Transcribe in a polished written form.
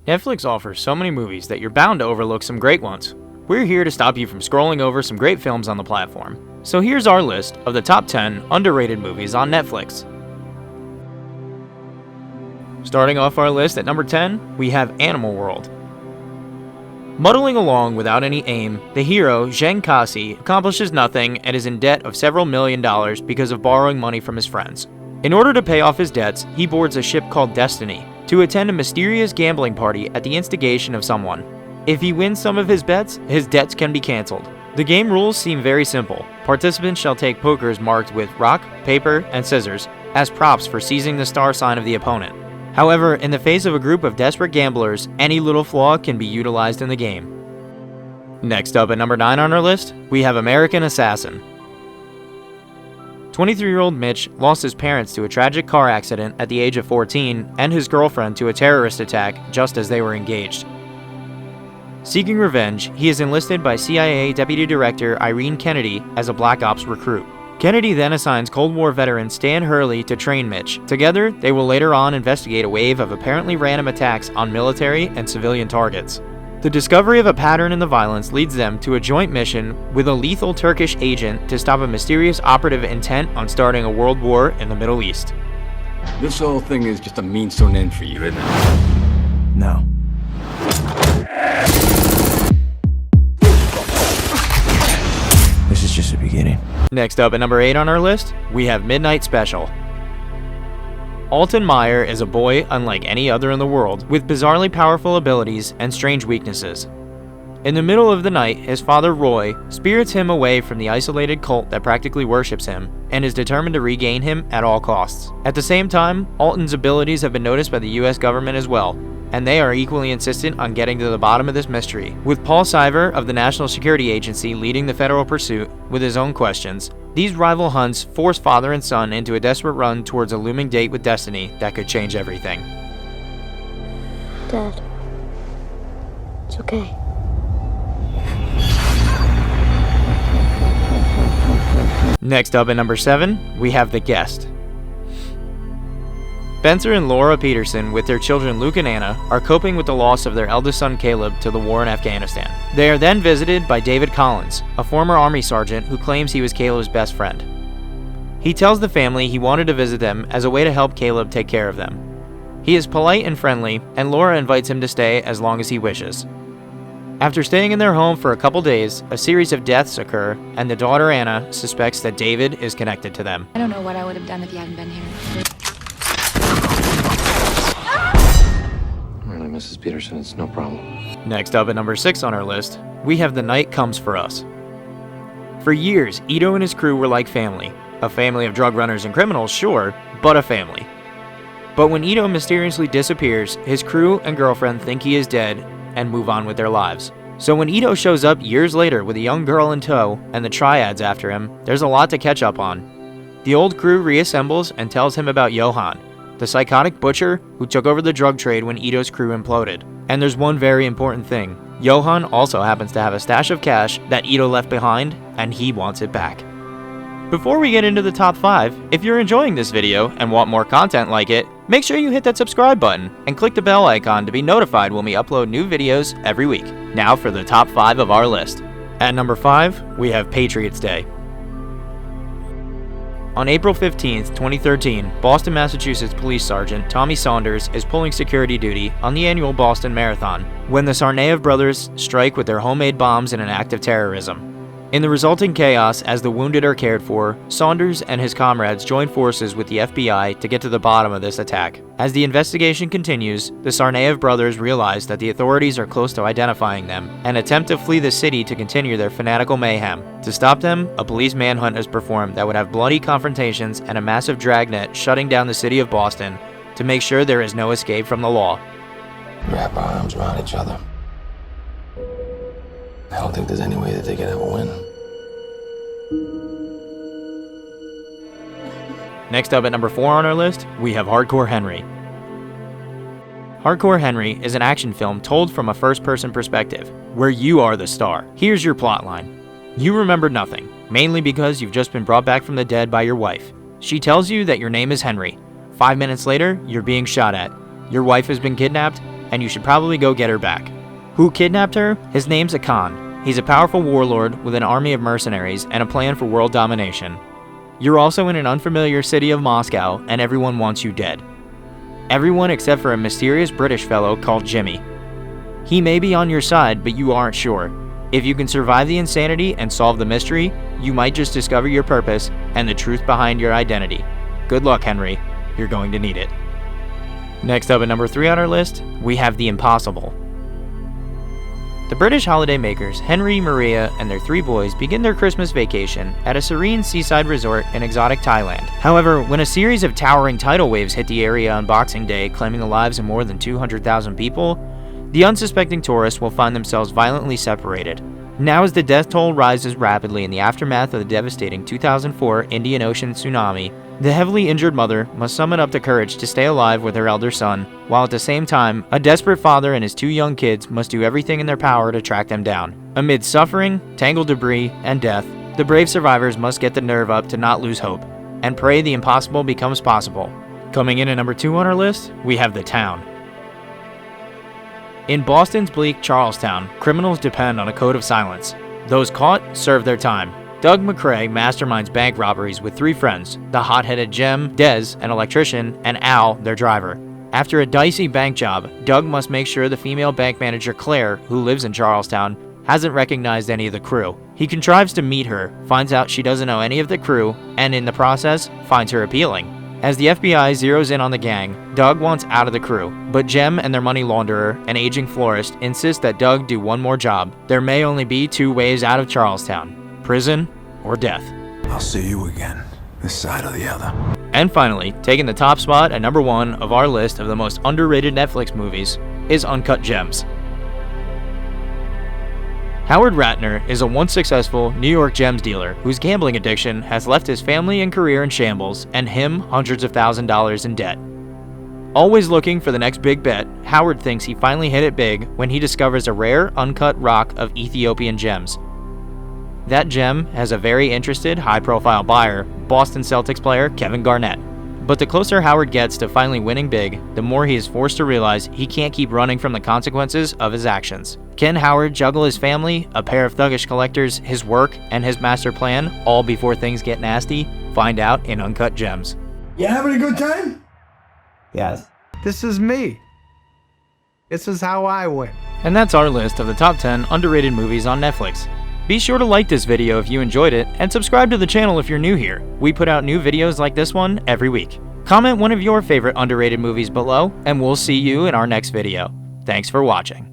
Netflix offers so many movies that you're bound to overlook some great ones. We're here to stop you from scrolling over some great films on the platform. So here's our list of the top 10 underrated movies on Netflix. Starting off our list at number 10, we have Animal World. Muddling along without any aim, the hero, Zheng Kasi, accomplishes nothing and is in debt of several $1,000,000 because of borrowing money from his friends. In order to pay off his debts, he boards a ship called Destiny to attend a mysterious gambling party at the instigation of someone. If he wins some of his bets, his debts can be cancelled. The game rules seem very simple. Participants shall take pokers marked with rock, paper, and scissors as props for seizing the star sign of the opponent. However, in the face of a group of desperate gamblers, any little flaw can be utilized in the game. Next up at number 9 on our list, we have American Assassin. 23-year-old Mitch lost his parents to a tragic car accident at the age of 14 and his girlfriend to a terrorist attack just as they were engaged. Seeking revenge, he is enlisted by CIA Deputy Director Irene Kennedy as a Black Ops recruit. Kennedy then assigns Cold War veteran Stan Hurley to train Mitch. Together, they will later on investigate a wave of apparently random attacks on military and civilian targets. The discovery of a pattern in the violence leads them to a joint mission with a lethal Turkish agent to stop a mysterious operative intent on starting a world war in the Middle East. This whole thing is just a means to an end for you, isn't it? No. This is just the beginning. Next up at number 8 on our list, we have Midnight Special. Alton Meyer is a boy unlike any other in the world, with bizarrely powerful abilities and strange weaknesses. In the middle of the night, his father Roy spirits him away from the isolated cult that practically worships him, and is determined to regain him at all costs. At the same time, Alton's abilities have been noticed by the US government as well, and they are equally insistent on getting to the bottom of this mystery. With Paul Siver of the National Security Agency leading the federal pursuit with his own questions, these rival hunts force father and son into a desperate run towards a looming date with destiny that could change everything. Dad, it's okay. Next up at number 7, we have The Guest. Spencer and Laura Peterson, with their children Luke and Anna, are coping with the loss of their eldest son Caleb to the war in Afghanistan. They are then visited by David Collins, a former Army sergeant who claims he was Caleb's best friend. He tells the family he wanted to visit them as a way to help Caleb take care of them. He is polite and friendly, and Laura invites him to stay as long as he wishes. After staying in their home for a couple days, a series of deaths occur, and the daughter Anna suspects that David is connected to them. I don't know what I would have done if you hadn't been here. Really, Mrs. Peterson, it's no problem. Next up at number 6 on our list, we have The Night Comes for Us. For years, Ito and his crew were like family. A family of drug runners and criminals, sure, but a family. But when Ito mysteriously disappears, his crew and girlfriend think he is dead and move on with their lives. So when Ito shows up years later with a young girl in tow and the triads after him, there's a lot to catch up on. The old crew reassembles and tells him about Johan, the psychotic butcher who took over the drug trade when Ito's crew imploded. And there's one very important thing. Johan also happens to have a stash of cash that Ito left behind, and he wants it back. Before we get into the top 5, if you're enjoying this video and want more content like it, make sure you hit that subscribe button and click the bell icon to be notified when we upload new videos every week. Now for the top 5 of our list. At number 5, we have Patriots Day. On April 15, 2013, Boston, Massachusetts Police Sergeant Tommy Saunders is pulling security duty on the annual Boston Marathon when the Tsarnaev brothers strike with their homemade bombs in an act of terrorism. In the resulting chaos, as the wounded are cared for, Saunders and his comrades join forces with the FBI to get to the bottom of this attack. As the investigation continues, the Tsarnaev brothers realize that the authorities are close to identifying them and attempt to flee the city to continue their fanatical mayhem. To stop them, a police manhunt is performed that would have bloody confrontations and a massive dragnet shutting down the city of Boston to make sure there is no escape from the law. Wrap our arms around each other. I don't think there's any way that they can ever win. Next up at number 4 on our list, we have Hardcore Henry. Hardcore Henry is an action film told from a first-person perspective, where you are the star. Here's your plotline. You remember nothing, mainly because you've just been brought back from the dead by your wife. She tells you that your name is Henry. 5 minutes later, you're being shot at. Your wife has been kidnapped, and you should probably go get her back. Who kidnapped her? His name's Khan. He's a powerful warlord with an army of mercenaries and a plan for world domination. You're also in an unfamiliar city of Moscow, and everyone wants you dead. Everyone except for a mysterious British fellow called Jimmy. He may be on your side, but you aren't sure. If you can survive the insanity and solve the mystery, you might just discover your purpose and the truth behind your identity. Good luck, Henry. You're going to need it. Next up at number 3 on our list, we have The Impossible. The British holiday makers Henry, Maria, and their 3 boys begin their Christmas vacation at a serene seaside resort in exotic Thailand. However, when a series of towering tidal waves hit the area on Boxing Day, claiming the lives of more than 200,000 people, the unsuspecting tourists will find themselves violently separated. Now as the death toll rises rapidly in the aftermath of the devastating 2004 Indian Ocean tsunami, the heavily injured mother must summon up the courage to stay alive with her elder son, while at the same time, a desperate father and his 2 young kids must do everything in their power to track them down. Amid suffering, tangled debris, and death, the brave survivors must get the nerve up to not lose hope, and pray the impossible becomes possible. Coming in at number 2 on our list, we have The Town. In Boston's bleak Charlestown, criminals depend on a code of silence. Those caught serve their time. Doug McCrae masterminds bank robberies with 3 friends, the hot-headed Jem, Dez, an electrician, and Al, their driver. After a dicey bank job, Doug must make sure the female bank manager Claire, who lives in Charlestown, hasn't recognized any of the crew. He contrives to meet her, finds out she doesn't know any of the crew, and in the process, finds her appealing. As the FBI zeroes in on the gang, Doug wants out of the crew, but Jem and their money launderer, an aging florist, insist that Doug do one more job. There may only be 2 ways out of Charlestown: prison or death. I'll see you again, this side or the other. And finally, taking the top spot at number 1 of our list of the most underrated Netflix movies is Uncut Gems. Howard Ratner is a once successful New York gems dealer whose gambling addiction has left his family and career in shambles and him hundreds of $1,000s in debt. Always looking for the next big bet, Howard thinks he finally hit it big when he discovers a rare uncut rock of Ethiopian gems. That gem has a very interested, high-profile buyer, Boston Celtics player Kevin Garnett. But the closer Howard gets to finally winning big, the more he is forced to realize he can't keep running from the consequences of his actions. Can Howard juggle his family, a pair of thuggish collectors, his work, and his master plan, all before things get nasty? Find out in Uncut Gems. You having a good time? Yes. This is me. This is how I win. And that's our list of the top 10 underrated movies on Netflix. Be sure to like this video if you enjoyed it, and subscribe to the channel if you're new here. We put out new videos like this one every week. Comment one of your favorite underrated movies below, and we'll see you in our next video. Thanks for watching.